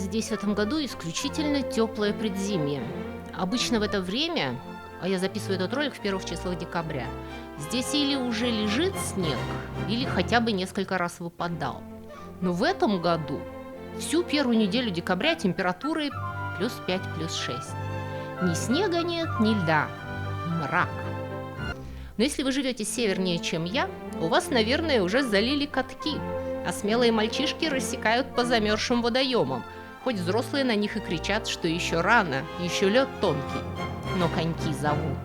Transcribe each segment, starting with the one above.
Здесь в этом году исключительно теплое предзимье. Обычно в это время, а я записываю этот ролик в первых числах декабря, здесь или уже лежит снег, или хотя бы несколько раз выпадал. Но в этом году всю первую неделю декабря температуры плюс 5, плюс 6. Ни снега нет, ни льда. Мрак. Но если вы живете севернее, чем я, у вас, наверное, уже залили катки, а смелые мальчишки рассекают по замерзшим водоемам, хоть взрослые на них и кричат, что еще рано, еще лед тонкий, но коньки зовут.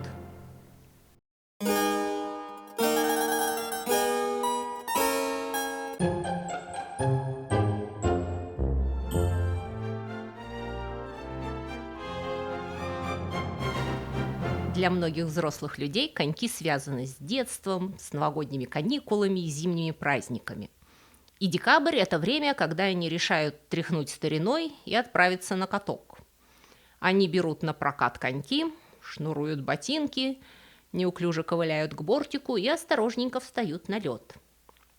Для многих взрослых людей коньки связаны с детством, с новогодними каникулами и зимними праздниками. И декабрь – это время, когда они решают тряхнуть стариной и отправиться на каток. Они берут на прокат коньки, шнуруют ботинки, неуклюже ковыляют к бортику и осторожненько встают на лед.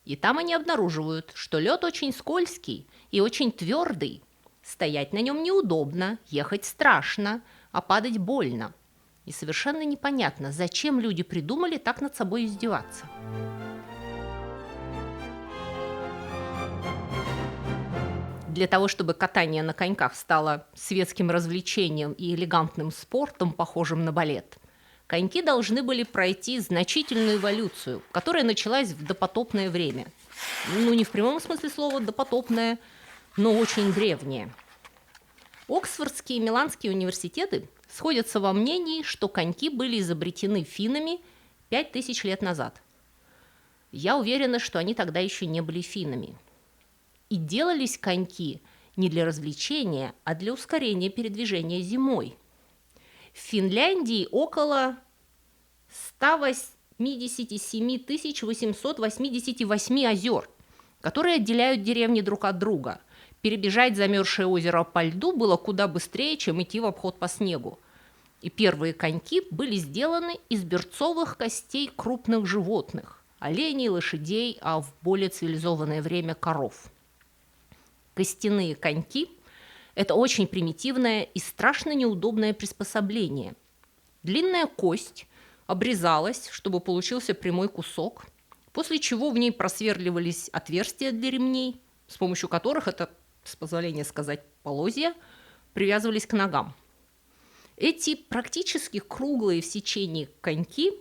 И там они обнаруживают, что лед очень скользкий и очень твердый. Стоять на нем неудобно, ехать страшно, а падать больно. И совершенно непонятно, зачем люди придумали так над собой издеваться. Для того, чтобы катание на коньках стало светским развлечением и элегантным спортом, похожим на балет, коньки должны были пройти значительную эволюцию, которая началась в допотопное время. Ну, не в прямом смысле слова допотопное, но очень древнее. Оксфордские и Миланские университеты сходятся во мнении, что коньки были изобретены финнами 5000 лет назад. Я уверена, что они тогда еще не были финнами. И делались коньки не для развлечения, а для ускорения передвижения зимой. В Финляндии около 187 888 озер, которые отделяют деревни друг от друга. Перебежать замерзшее озеро по льду было куда быстрее, чем идти в обход по снегу. И первые коньки были сделаны из берцовых костей крупных животных – оленей, лошадей, а в более цивилизованное время – коров. Костяные коньки – это очень примитивное и страшно неудобное приспособление. Длинная кость обрезалась, чтобы получился прямой кусок, после чего в ней просверливались отверстия для ремней, с помощью которых, это, с позволения сказать, полозья, привязывались к ногам. Эти практически круглые в сечении коньки,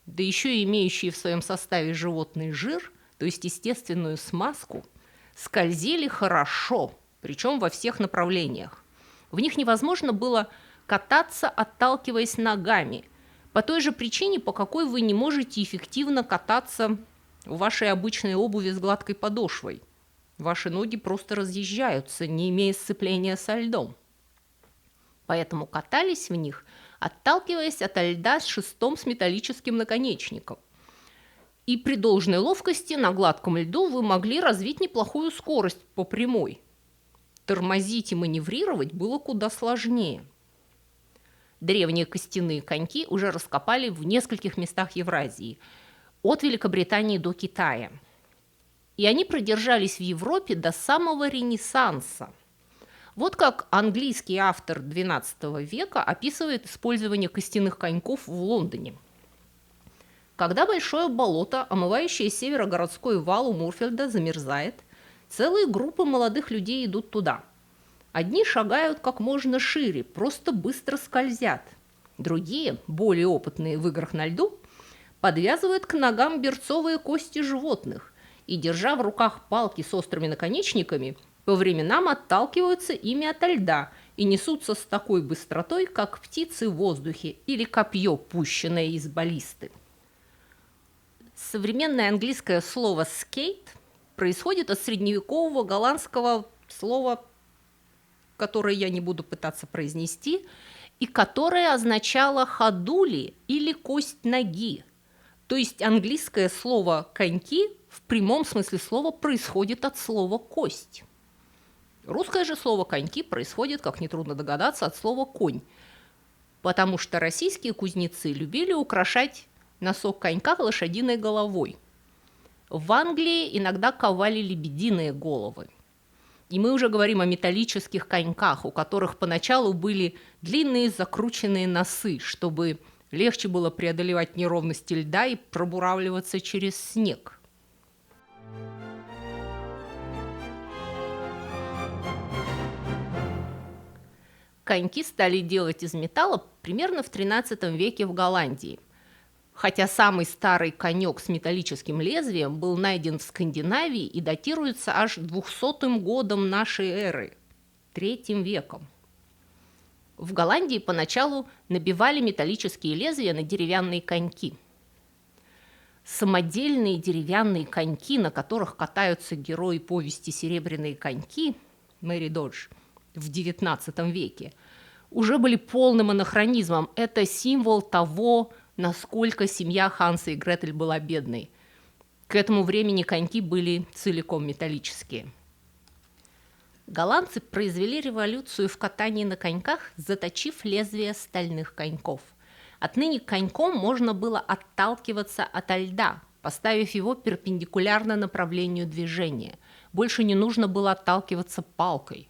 да еще и имеющие в своем составе животный жир, то есть естественную смазку, скользили хорошо, причем во всех направлениях. В них невозможно было кататься, отталкиваясь ногами, по той же причине, по какой вы не можете эффективно кататься в вашей обычной обуви с гладкой подошвой. Ваши ноги просто разъезжаются, не имея сцепления со льдом. Поэтому катались в них, отталкиваясь от льда с шестом с металлическим наконечником. И при должной ловкости на гладком льду вы могли развить неплохую скорость по прямой. Тормозить и маневрировать было куда сложнее. Древние костяные коньки уже раскопали в нескольких местах Евразии, от Великобритании до Китая. И они продержались в Европе до самого Ренессанса. Вот как английский автор XII века описывает использование костяных коньков в Лондоне. Когда большое болото, омывающее северогородской вал у Мурфилда, замерзает, целые группы молодых людей идут туда. Одни шагают как можно шире, просто быстро скользят. Другие, более опытные в играх на льду, подвязывают к ногам берцовые кости животных и, держа в руках палки с острыми наконечниками, по временам отталкиваются ими ото льда и несутся с такой быстротой, как птицы в воздухе или копье, пущенное из баллисты. Современное английское слово «скейт» происходит от средневекового голландского слова, которое я не буду пытаться произнести, и которое означало «ходули» или «кость ноги». То есть английское слово «коньки» в прямом смысле слова происходит от слова «кость». Русское же слово «коньки» происходит, как нетрудно догадаться, от слова «конь», потому что российские кузнецы любили украшать носок конька лошадиной головой. В Англии иногда ковали лебединые головы. И мы уже говорим о металлических коньках, у которых поначалу были длинные закрученные носы, чтобы легче было преодолевать неровности льда и пробуравливаться через снег. Коньки стали делать из металла примерно в XIII веке в Голландии. Хотя самый старый конек с металлическим лезвием был найден в Скандинавии и датируется аж 200 годом нашей эры, III веком. В Голландии поначалу набивали металлические лезвия на деревянные коньки. Самодельные деревянные коньки, на которых катаются герои повести «Серебряные коньки» Мэри Додж в XIX веке, уже были полным анахронизмом. Это символ того, насколько семья Ханса и Гретель была бедной. К этому времени коньки были целиком металлические. Голландцы произвели революцию в катании на коньках, заточив лезвие стальных коньков. Отныне коньком можно было отталкиваться ото льда, поставив его перпендикулярно направлению движения. Больше не нужно было отталкиваться палкой.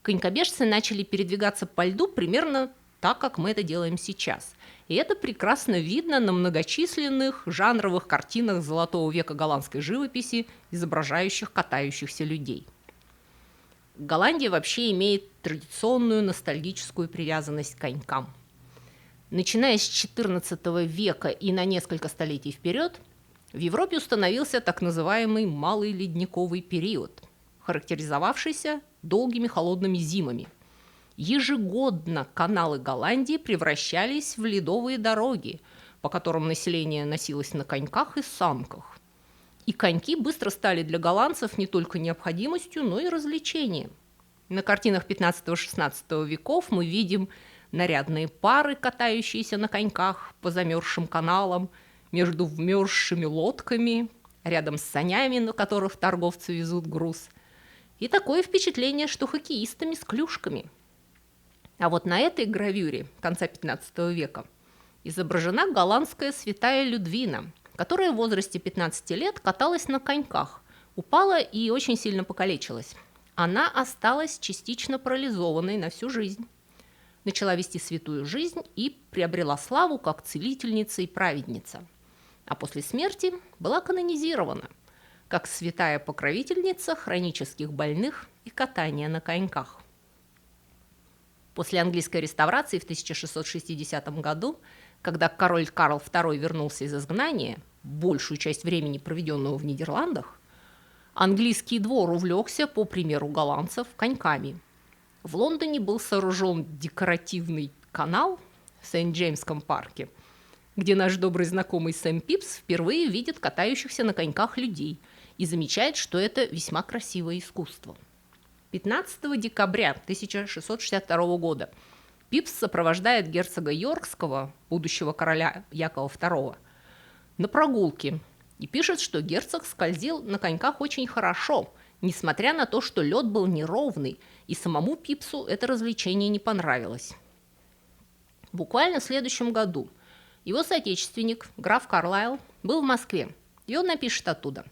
Конькобежцы начали передвигаться по льду примерно так, как мы это делаем сейчас. И это прекрасно видно на многочисленных жанровых картинах Золотого века голландской живописи, изображающих катающихся людей. Голландия вообще имеет традиционную ностальгическую привязанность к конькам. Начиная с XIV века и на несколько столетий вперед, в Европе установился так называемый Малый ледниковый период, характеризовавшийся долгими холодными зимами. Ежегодно каналы Голландии превращались в ледовые дороги, по которым население носилось на коньках и санках. И коньки быстро стали для голландцев не только необходимостью, но и развлечением. На картинах XV-XVI веков мы видим нарядные пары, катающиеся на коньках по замерзшим каналам, между вмерзшими лодками, рядом с санями, на которых торговцы везут груз. И такое впечатление, что хоккеистами с клюшками. А вот на этой гравюре конца XV века изображена голландская святая Людвина, которая в возрасте 15 лет каталась на коньках, упала и очень сильно покалечилась. Она осталась частично парализованной на всю жизнь. Начала вести святую жизнь и приобрела славу как целительница и праведница. А после смерти была канонизирована как святая покровительница хронических больных и катания на коньках. После английской реставрации в 1660 году, когда король Карл II вернулся из изгнания, большую часть времени проведенного в Нидерландах, английский двор увлекся, по примеру голландцев, коньками. В Лондоне был сооружен декоративный канал в Сент-Джеймском парке, где наш добрый знакомый Сэм Пипс впервые видит катающихся на коньках людей и замечает, что это весьма красивое искусство. 15 декабря 1662 года Пипс сопровождает герцога Йоркского, будущего короля Якова II, на прогулке и пишет, что герцог скользил на коньках очень хорошо, несмотря на то, что лед был неровный, и самому Пипсу это развлечение не понравилось. Буквально в следующем году его соотечественник, граф Карлайл, был в Москве, и он напишет оттуда: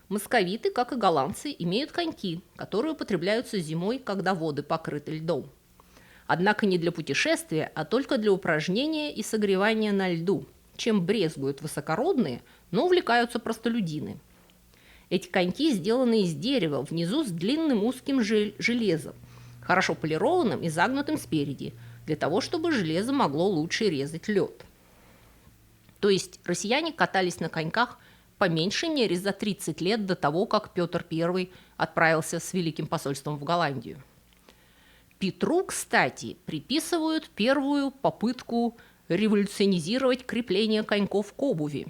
«Московиты, как и голландцы, имеют коньки, которые употребляются зимой, когда воды покрыты льдом. Однако не для путешествия, а только для упражнения и согревания на льду, чем брезгуют высокородные, но увлекаются простолюдины. Эти коньки сделаны из дерева, внизу с длинным узким железом, хорошо полированным и загнутым спереди, для того, чтобы железо могло лучше резать лед». То есть россияне катались на коньках по меньшей мере за 30 лет до того, как Петр I отправился с Великим посольством в Голландию. Петру, кстати, приписывают первую попытку революционизировать крепление коньков к обуви.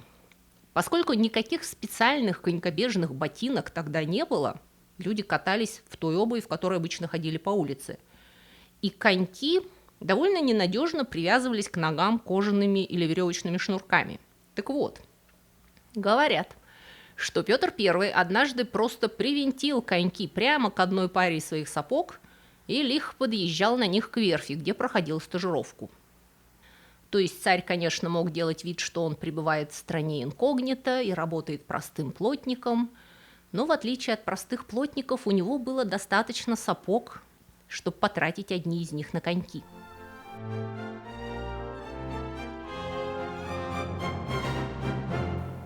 Поскольку никаких специальных конькобежных ботинок тогда не было, люди катались в той обуви, в которой обычно ходили по улице. И коньки довольно ненадежно привязывались к ногам кожаными или веревочными шнурками. Так вот, говорят, что Петр I однажды просто привинтил коньки прямо к одной паре из своих сапог и лихо подъезжал на них к верфи, где проходил стажировку. То есть царь, конечно, мог делать вид, что он пребывает в стране инкогнито и работает простым плотником, Но в отличие от простых плотников, у него было достаточно сапог, чтобы потратить одни из них на коньки.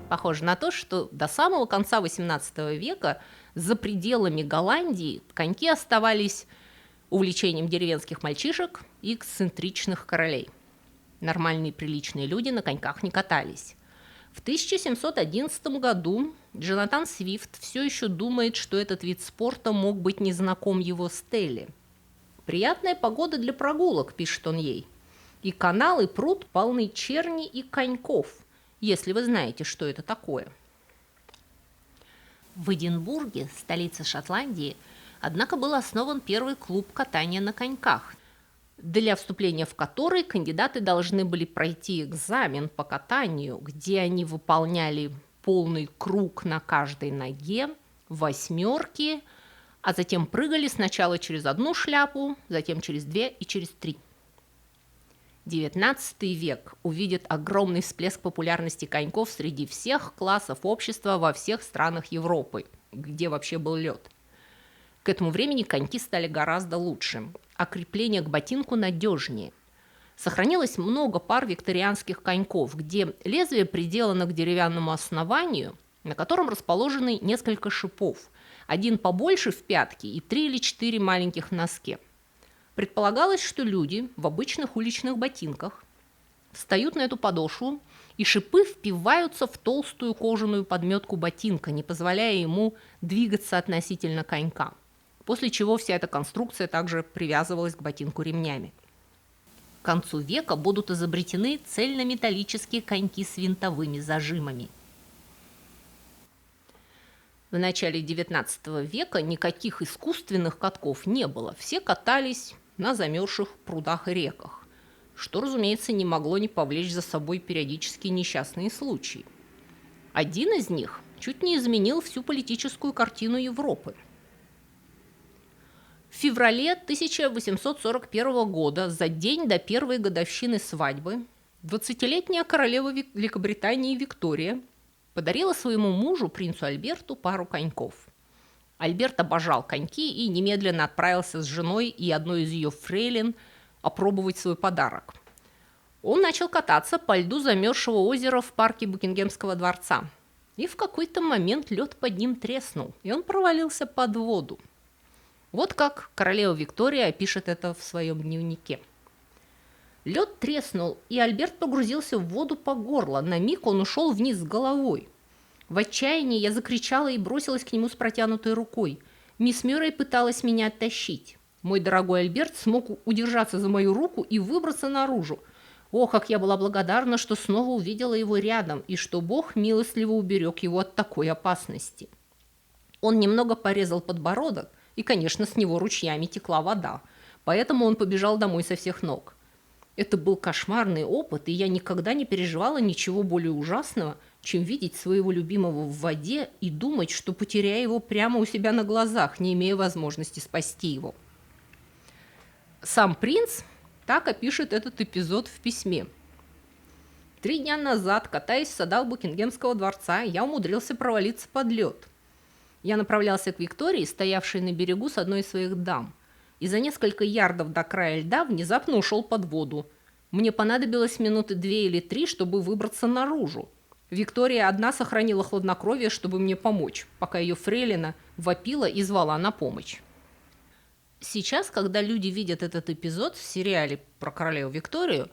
Похоже на то, что до самого конца XVIII века за пределами Голландии коньки оставались увлечением деревенских мальчишек и эксцентричных королей. Нормальные приличные люди на коньках не катались. В 1711 году Джонатан Свифт все еще думает, что этот вид спорта мог быть незнаком его Стелле. «Приятная погода для прогулок», – пишет он ей. «И канал, и пруд полны черни и коньков, если вы знаете, что это такое». В Эдинбурге, столице Шотландии, однако был основан первый клуб катания на коньках, для вступления в который кандидаты должны были пройти экзамен по катанию, где они выполняли полный круг на каждой ноге, восьмерки, а затем прыгали сначала через одну шляпу, затем через две и через три. XIX век увидит огромный всплеск популярности коньков среди всех классов общества во всех странах Европы, где вообще был лед. К этому времени коньки стали гораздо лучше, а крепление к ботинку надежнее. Сохранилось много пар викторианских коньков, где лезвие приделано к деревянному основанию, на котором расположены несколько шипов, один побольше в пятке и 3 или 4 маленьких в носке. Предполагалось, что люди в обычных уличных ботинках встают на эту подошву, и шипы впиваются в толстую кожаную подметку ботинка, не позволяя ему двигаться относительно конька, после чего вся эта конструкция также привязывалась к ботинку ремнями. К концу века будут изобретены цельнометаллические коньки с винтовыми зажимами. В начале XIX века никаких искусственных катков не было, все катались на замерзших прудах и реках, что, разумеется, не могло не повлечь за собой периодические несчастные случаи. Один из них чуть не изменил всю политическую картину Европы. В феврале 1841 года, за день до первой годовщины свадьбы, 20-летняя королева Великобритании Виктория подарила своему мужу, принцу Альберту, пару коньков. Альберт обожал коньки и немедленно отправился с женой и одной из ее фрейлин опробовать свой подарок. Он начал кататься по льду замерзшего озера в парке Букингемского дворца. И в какой-то момент лед под ним треснул, и он провалился под воду. Вот как королева Виктория опишет это в своем дневнике. Лед треснул, и Альберт погрузился в воду по горло. На миг он ушел вниз с головой. В отчаянии я закричала и бросилась к нему с протянутой рукой. Мисс Мюррей пыталась меня оттащить. Мой дорогой Альберт смог удержаться за мою руку и выбраться наружу. О, как я была благодарна, что снова увидела его рядом, и что Бог милостливо уберег его от такой опасности. Он немного порезал подбородок, и, конечно, с него ручьями текла вода, поэтому он побежал домой со всех ног. Это был кошмарный опыт, и я никогда не переживала ничего более ужасного, чем видеть своего любимого в воде и думать, что потеряю его прямо у себя на глазах, не имея возможности спасти его. Сам принц так опишет этот эпизод в письме. 3 дня назад, катаясь в садах Букингемского дворца, я умудрился провалиться под лед. Я направлялся к Виктории, стоявшей на берегу с одной из своих дам, и за несколько ярдов до края льда внезапно ушел под воду. Мне понадобилось минуты 2 или 3, чтобы выбраться наружу. Виктория одна сохранила хладнокровие, чтобы мне помочь, пока ее фрейлина вопила и звала на помощь. Сейчас, когда люди видят этот эпизод в сериале про королеву Викторию,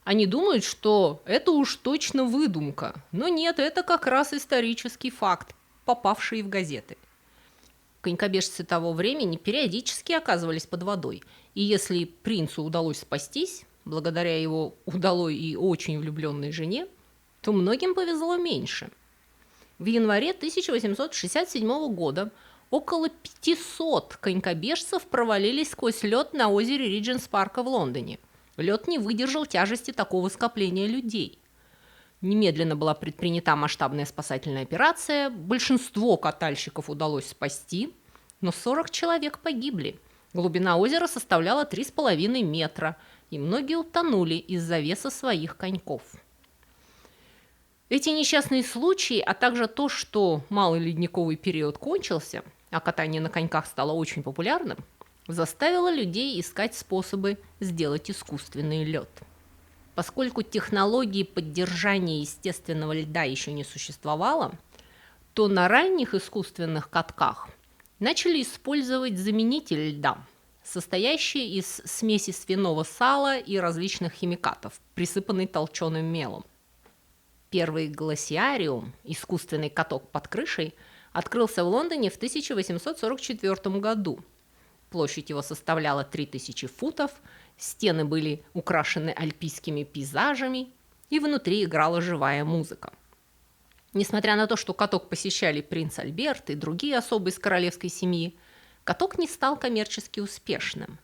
они думают, что это уж точно выдумка. Но нет, это как раз исторический факт, попавший в газеты. Конькобежцы того времени периодически оказывались под водой, и если принцу удалось спастись, благодаря его удалой и очень влюбленной жене, то многим повезло меньше. В январе 1867 года около 500 конькобежцев провалились сквозь лед на озере Ридженс-парка в Лондоне. Лед не выдержал тяжести такого скопления людей. Немедленно была предпринята масштабная спасательная операция, большинство катальщиков удалось спасти, но 40 человек погибли. Глубина озера составляла 3,5 метра, и многие утонули из-за веса своих коньков. Эти несчастные случаи, а также то, что малый ледниковый период кончился, а катание на коньках стало очень популярным, заставило людей искать способы сделать искусственный лед. Поскольку технологии поддержания естественного льда еще не существовало, то на ранних искусственных катках начали использовать заменитель льда, состоящий из смеси свиного сала и различных химикатов, присыпанный толченым мелом. Первый гласиариум, искусственный каток под крышей, открылся в Лондоне в 1844 году. Площадь его составляла 3000 футов, стены были украшены альпийскими пейзажами, и внутри играла живая музыка. Несмотря на то, что каток посещали принц Альберт и другие особы из королевской семьи, каток не стал коммерчески успешным.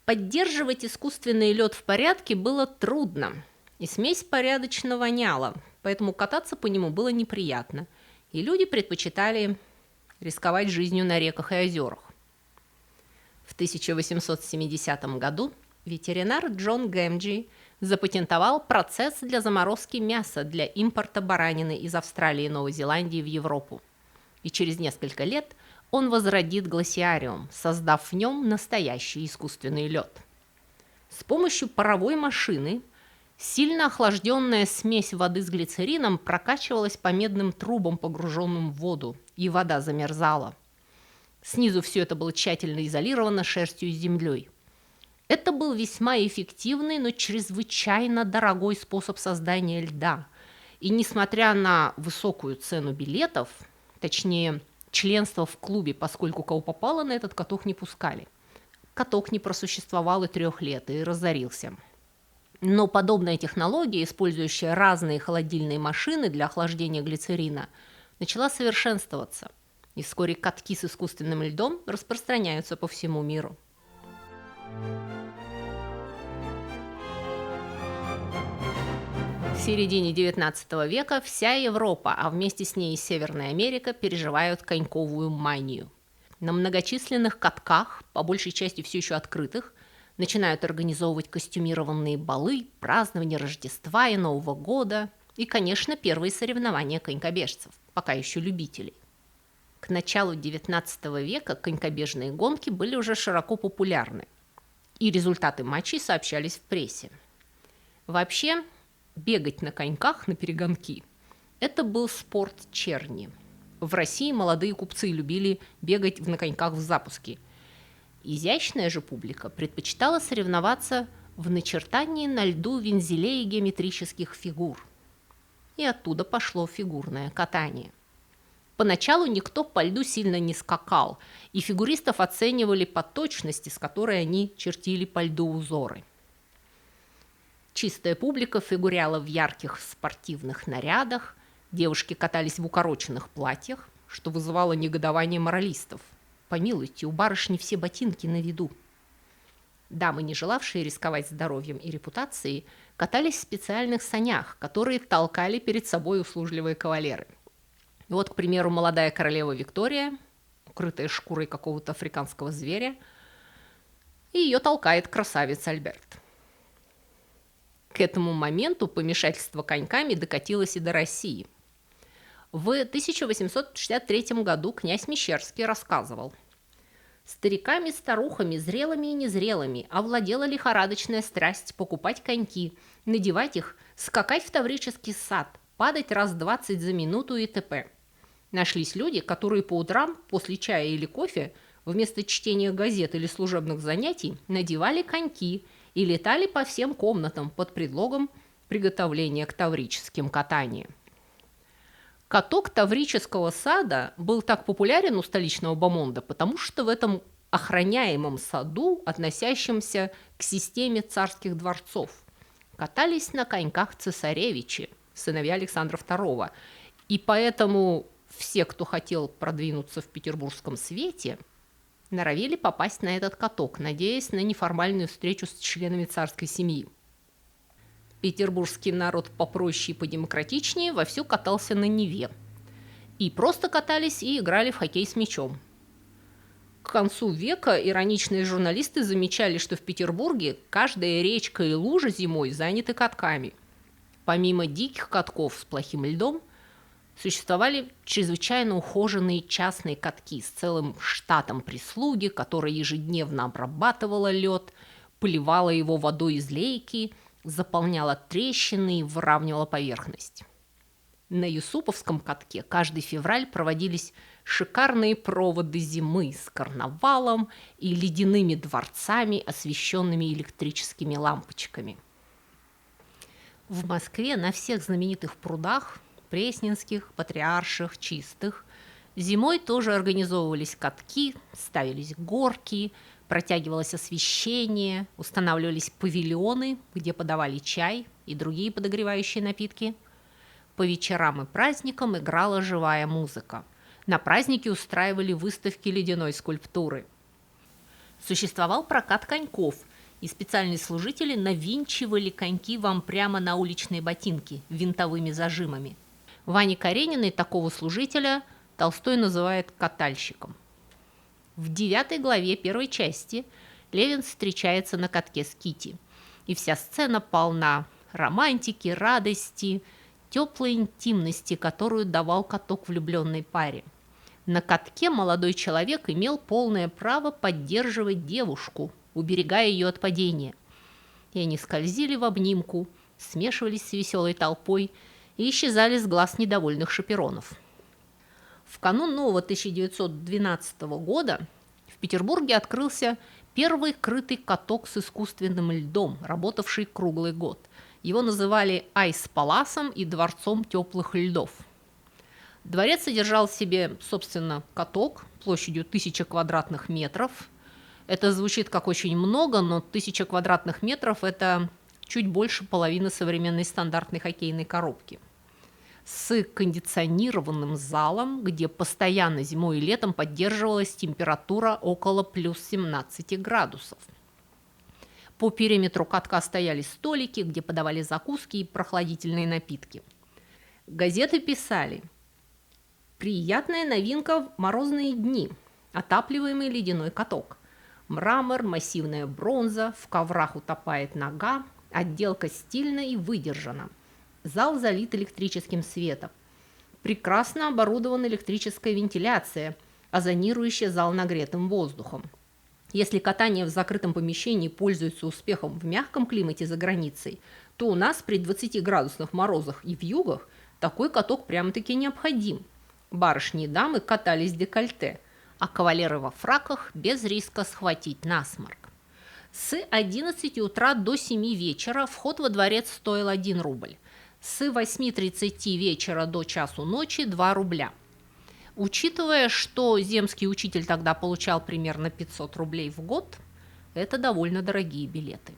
Поддерживать искусственный лед в порядке было трудно, и смесь порядочно воняла, поэтому кататься по нему было неприятно, и люди предпочитали рисковать жизнью на реках и озерах. В 1870 году ветеринар Джон Гэмджи запатентовал процесс для заморозки мяса для импорта баранины из Австралии и Новой Зеландии в Европу. И через несколько лет он возродит гласиариум, создав в нем настоящий искусственный лед. С помощью паровой машины сильно охлажденная смесь воды с глицерином прокачивалась по медным трубам, погруженным в воду, и вода замерзала. Снизу все это было тщательно изолировано шерстью и землей. Это был весьма эффективный, но чрезвычайно дорогой способ создания льда. И несмотря на высокую цену билетов, точнее, членство в клубе, поскольку кого попало на этот каток не пускали, каток не просуществовал и 3 лет и разорился. Но подобная технология, использующая разные холодильные машины для охлаждения глицерина, начала совершенствоваться, и вскоре катки с искусственным льдом распространяются по всему миру. В середине XIX века вся Европа, а вместе с ней и Северная Америка, переживают коньковую манию. На многочисленных катках, по большей части все еще открытых, начинают организовывать костюмированные балы, празднования Рождества и Нового года и, конечно, первые соревнования конькобежцев, пока еще любителей. К началу XIX века конькобежные гонки были уже широко популярны, и результаты матчей сообщались в прессе. Вообще, бегать на коньках на перегонки – это был спорт черни. В России молодые купцы любили бегать на коньках в запуске. Изящная же публика предпочитала соревноваться в начертании на льду вензелей и геометрических фигур. И оттуда пошло фигурное катание. Поначалу никто по льду сильно не скакал, и фигуристов оценивали по точности, с которой они чертили по льду узоры. Чистая публика фигуряла в ярких спортивных нарядах, девушки катались в укороченных платьях, что вызывало негодование моралистов. Помилуйте, у барышни все ботинки на виду. Дамы, не желавшие рисковать здоровьем и репутацией, катались в специальных санях, которые толкали перед собой услужливые кавалеры. И вот, к примеру, молодая королева Виктория, укрытая шкурой какого-то африканского зверя, и ее толкает красавец Альберт. К этому моменту помешательство коньками докатилось и до России. В 1863 году князь Мещерский рассказывал: «Стариками, старухами, зрелыми и незрелыми овладела лихорадочная страсть покупать коньки, надевать их, скакать в таврический сад, падать раз 20 за минуту и т.п. Нашлись люди, которые по утрам после чая или кофе вместо чтения газет или служебных занятий надевали коньки и летали по всем комнатам под предлогом приготовления к таврическим катаниям». Каток таврического сада был так популярен у столичного бомонда, потому что в этом охраняемом саду, относящемся к системе царских дворцов, катались на коньках цесаревичи, сыновья Александра II. И поэтому все, кто хотел продвинуться в петербургском свете, норовили попасть на этот каток, надеясь на неформальную встречу с членами царской семьи. Петербургский народ попроще и подемократичнее вовсю катался на Неве. И просто катались, и играли в хоккей с мячом. К концу века ироничные журналисты замечали, что в Петербурге каждая речка и лужа зимой заняты катками. Помимо диких катков с плохим льдом, существовали чрезвычайно ухоженные частные катки с целым штатом прислуги, которая ежедневно обрабатывала лед, поливала его водой из лейки, заполняла трещины и выравнивала поверхность. На Юсуповском катке каждый февраль проводились шикарные проводы зимы с карнавалом и ледяными дворцами, освещенными электрическими лампочками. В Москве на всех знаменитых прудах – Пресненских, Патриарших, Чистых – зимой тоже организовывались катки, ставились горки, протягивалось освещение, устанавливались павильоны, где подавали чай и другие подогревающие напитки. По вечерам и праздникам играла живая музыка. На праздники устраивали выставки ледяной скульптуры. Существовал прокат коньков, и специальные служители навинчивали коньки вам прямо на уличные ботинки винтовыми зажимами. Ване Карениной такого служителя Толстой называет катальщиком. В 9 главе первой части Левин встречается на катке с Кити, и вся сцена полна романтики, радости, теплой интимности, которую давал каток влюбленной паре. На катке молодой человек имел полное право поддерживать девушку, уберегая ее от падения. И они скользили в обнимку, смешивались с веселой толпой и исчезали с глаз недовольных шаперонов. В канун нового 1912 года в Петербурге открылся первый крытый каток с искусственным льдом, работавший круглый год. Его называли Айс-Паласом и Дворцом теплых льдов. Дворец содержал в себе, собственно, каток площадью 1000 квадратных метров. Это звучит как очень много, но 1000 квадратных метров – это чуть больше половины современной стандартной хоккейной коробки. С кондиционированным залом, где постоянно зимой и летом поддерживалась температура около плюс 17 градусов. По периметру катка стояли столики, где подавали закуски и прохладительные напитки. Газеты писали: «Приятная новинка в морозные дни. Отапливаемый ледяной каток. Мрамор, массивная бронза, в коврах утопает нога, отделка стильна и выдержана. Зал залит электрическим светом. Прекрасно оборудована электрическая вентиляция, озонирующая зал нагретым воздухом. Если катание в закрытом помещении пользуется успехом в мягком климате за границей, то у нас при 20-градусных морозах и вьюгах такой каток прямо-таки необходим. Барышни и дамы катались в декольте, а кавалеры во фраках без риска схватить насморк. С 11 утра до 7 вечера вход во дворец стоил 1 рубль. С 8:30 вечера до часу ночи 2 рубля. Учитывая, что земский учитель тогда получал примерно 500 рублей в год, это довольно дорогие билеты.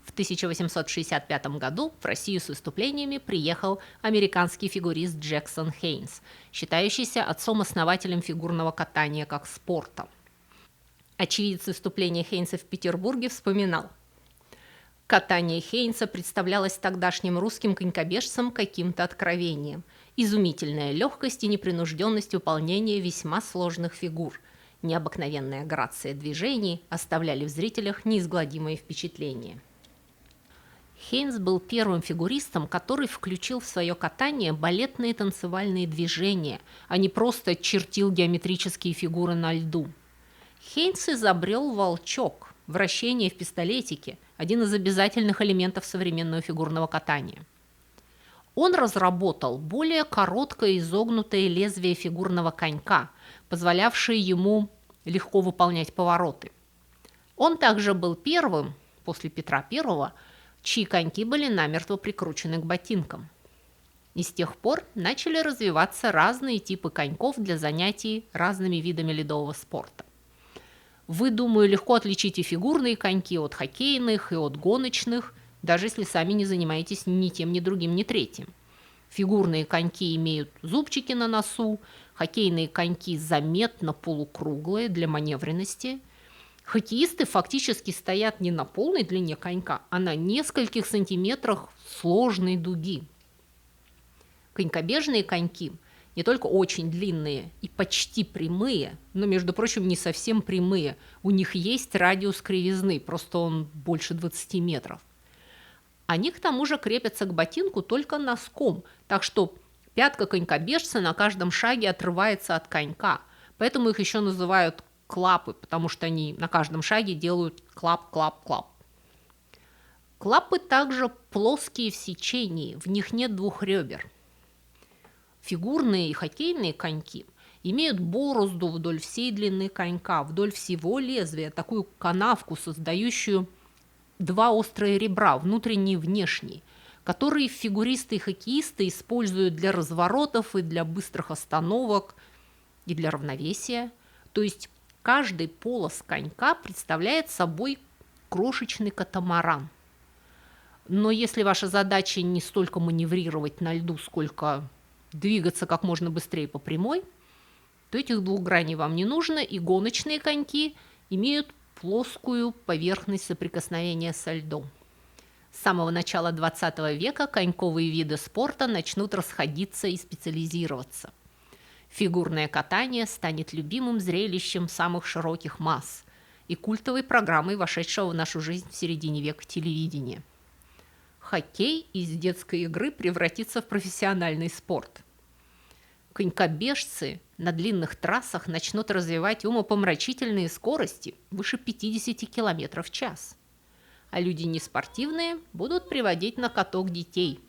В 1865 году в Россию с выступлениями приехал американский фигурист Джексон Хейнс, считающийся отцом-основателем фигурного катания как спорта. Очевидец выступления Хейнса в Петербурге вспоминал: «Катание Хейнса представлялось тогдашним русским конькобежцам каким-то откровением. Изумительная легкость и непринужденность выполнения весьма сложных фигур, необыкновенная грация движений оставляли в зрителях неизгладимое впечатление». Хейнс был первым фигуристом, который включил в свое катание балетные танцевальные движения, а не просто чертил геометрические фигуры на льду. Хейнс изобрел волчок, вращение в пистолетике, один из обязательных элементов современного фигурного катания. Он разработал более короткое изогнутое лезвие фигурного конька, позволявшее ему легко выполнять повороты. Он также был первым, после Петра I, чьи коньки были намертво прикручены к ботинкам. И с тех пор начали развиваться разные типы коньков для занятий разными видами ледового спорта. Вы, думаю, легко отличите фигурные коньки от хоккейных и от гоночных, даже если сами не занимаетесь ни тем, ни другим, ни третьим. Фигурные коньки имеют зубчики на носу, хоккейные коньки заметно полукруглые для маневренности. Хоккеисты фактически стоят не на полной длине конька, а на нескольких сантиметрах сложной дуги. Конькобежные коньки не только очень длинные и почти прямые, но, между прочим, не совсем прямые. У них есть радиус кривизны, просто он больше 20 метров. Они к тому же крепятся к ботинку только носком, так что пятка конькобежца на каждом шаге отрывается от конька. Поэтому их еще называют клапы, потому что они на каждом шаге делают клап-клап-клап. Клапы также плоские в сечении, в них нет двух ребер. Фигурные и хоккейные коньки имеют борозду вдоль всей длины конька, вдоль всего лезвия, такую канавку, создающую два острые ребра, внутренний и внешний, которые фигуристы и хоккеисты используют для разворотов и для быстрых остановок, и для равновесия. То есть каждый полос конька представляет собой крошечный катамаран. Но если ваша задача не столько маневрировать на льду, сколько двигаться как можно быстрее по прямой, то этих двух граней вам не нужно, и гоночные коньки имеют плоскую поверхность соприкосновения со льдом. С самого начала 20 века коньковые виды спорта начнут расходиться и специализироваться. Фигурное катание станет любимым зрелищем самых широких масс и культовой программой, вошедшего в нашу жизнь в середине века телевидения. Хоккей из детской игры превратится в профессиональный спорт. Конькобежцы на длинных трассах начнут развивать умопомрачительные скорости выше 50 км в час. А люди неспортивные будут приводить на каток детей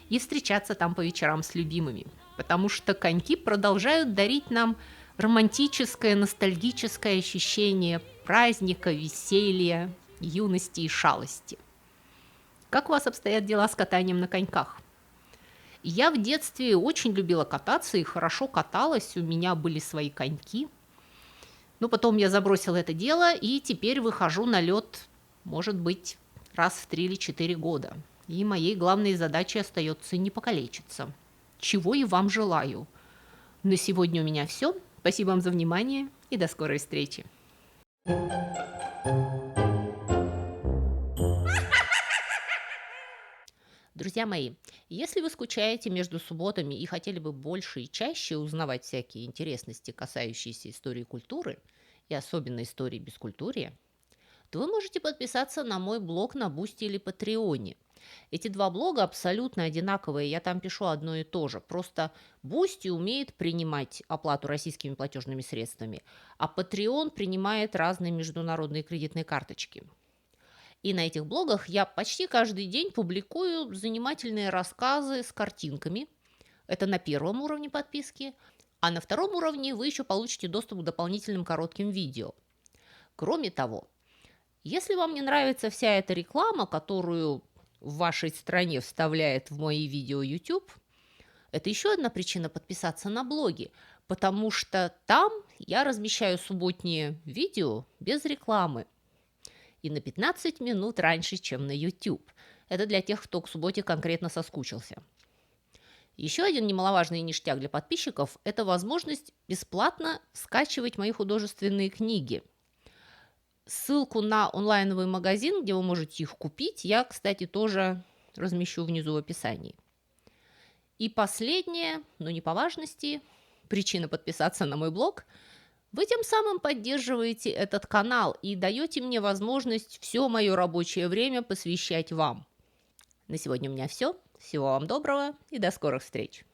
и встречаться там по вечерам с любимыми, потому что коньки продолжают дарить нам романтическое, ностальгическое ощущение праздника, веселья, юности и шалости. Как у вас обстоят дела с катанием на коньках? Я в детстве очень любила кататься и хорошо каталась, у меня были свои коньки. Но потом я забросила это дело и теперь выхожу на лед, может быть, раз в 3 или 4 года. И моей главной задачей остается не покалечиться. Чего и вам желаю. На сегодня у меня все. Спасибо вам за внимание и до скорой встречи. Друзья мои, если вы скучаете между субботами и хотели бы больше и чаще узнавать всякие интересности, касающиеся истории и культуры, и особенно истории бескультурья, то вы можете подписаться на мой блог на Бусти или Патреоне. Эти два блога абсолютно одинаковые, я там пишу одно и то же. Просто Бусти умеет принимать оплату российскими платежными средствами, а Patreon принимает разные международные кредитные карточки. И на этих блогах я почти каждый день публикую занимательные рассказы с картинками. Это на первом уровне подписки. А на втором уровне вы еще получите доступ к дополнительным коротким видео. Кроме того, если вам не нравится вся эта реклама, которую в вашей стране вставляет в мои видео YouTube, это еще одна причина подписаться на блоги, потому что там я размещаю субботние видео без рекламы. И на 15 минут раньше, чем на YouTube. Это для тех, кто к субботе конкретно соскучился. Еще один немаловажный ништяк для подписчиков – это возможность бесплатно скачивать мои художественные книги. Ссылку на онлайновый магазин, где вы можете их купить, я, кстати, тоже размещу внизу в описании. И последнее, но не по важности, причина подписаться на мой блог – вы тем самым поддерживаете этот канал и даете мне возможность все мое рабочее время посвящать вам. На сегодня у меня все. Всего вам доброго и до скорых встреч.